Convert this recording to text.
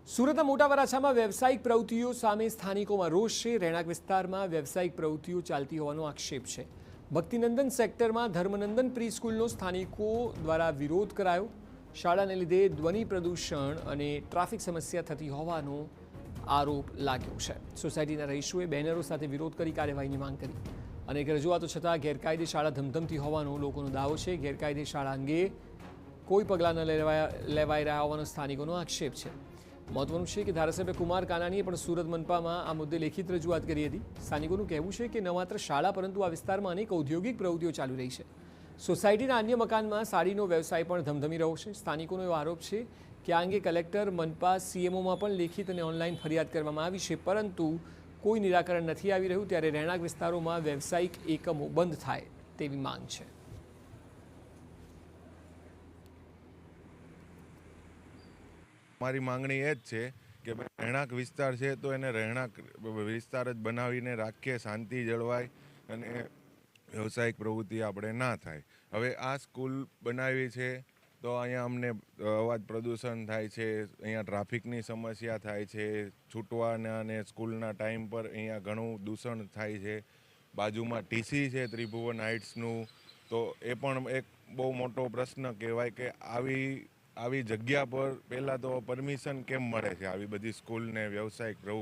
સુરતના મોટા વરાછામાં વ્યવસાયિક પ્રવૃત્તિઓ સામે સ્થાનિકોમાં રોષ છે। રહેણાંક વિસ્તારમાં વ્યવસાયિક પ્રવૃત્તિઓ ચાલતી હોવાનો આક્ષેપ છે। ભક્તિનંદન સેક્ટરમાં ધર્મનંદન પ્રી સ્કૂલનો સ્થાનિકો દ્વારા વિરોધ કરાયો। શાળાને લીધે ધ્વનિ પ્રદૂષણ અને ટ્રાફિક સમસ્યા થતી હોવાનો આરોપ લાગ્યો છે। સોસાયટીના રહીશોએ બેનરો સાથે વિરોધ કરી કાર્યવાહીની માંગ કરી। અનેક રજૂઆતો છતાં ગેરકાયદે શાળા ધમધમતી હોવાનો લોકોનો દાવો છે। ગેરકાયદે શાળા અંગે કોઈ પગલાં ન લેવાઈ રહ્યા હોવાનો સ્થાનિકોનો આક્ષેપ છે। મહત્વનું છે કે ધારાસભ્ય કુમાર કાનાણીએ પણ સુરત મનપામાં આ મુદ્દે લેખિત રજૂઆત કરી હતી। સ્થાનિકોનું કહેવું છે કે ન માત્ર શાળા પરંતુ આ વિસ્તારમાં અનેક ઔદ્યોગિક પ્રવૃત્તિઓ ચાલુ રહી છે। સોસાયટીના અન્ય મકાનમાં સાડીનો વ્યવસાય પણ ધમધમી રહ્યો છે। સ્થાનિકોનો એવો આરોપ છે કે આ અંગે કલેક્ટર, મનપા, સીએમઓમાં પણ લેખિત અને ઓનલાઈન ફરિયાદ કરવામાં આવી છે, પરંતુ કોઈ નિરાકરણ નથી આવી રહ્યું। ત્યારે રહેણાંક વિસ્તારોમાં વ્યવસાયિક એકમો બંધ થાય તેવી માંગ છે। મારી માંગણી એ જ છે કે રહેણાંક વિસ્તાર છે તો એને રહેણાંક વિસ્તાર જ બનાવીને રાખીએ, શાંતિ જળવાય અને વ્યવસાયિક પ્રવૃત્તિ આપણે ના થાય। હવે આ સ્કૂલ બનાવી છે તો અહીંયા અમને અવાજ પ્રદૂષણ થાય છે, અહીંયા ટ્રાફિકની સમસ્યા થાય છે, છૂટવાના અને સ્કૂલના ટાઈમ પર અહીંયા ઘણું દૂષણ થાય છે। બાજુમાં ટીસી છે ત્રિભુવન હાઇટ્સનું, તો એ પણ એક બહુ મોટો પ્રશ્ન કહેવાય કે આવી જગ્યા પર પહેલાં તો પરમિશન કેમ મળે છે આવી બધી સ્કૂલને વ્યવસાયિક પ્રવૃત્તિ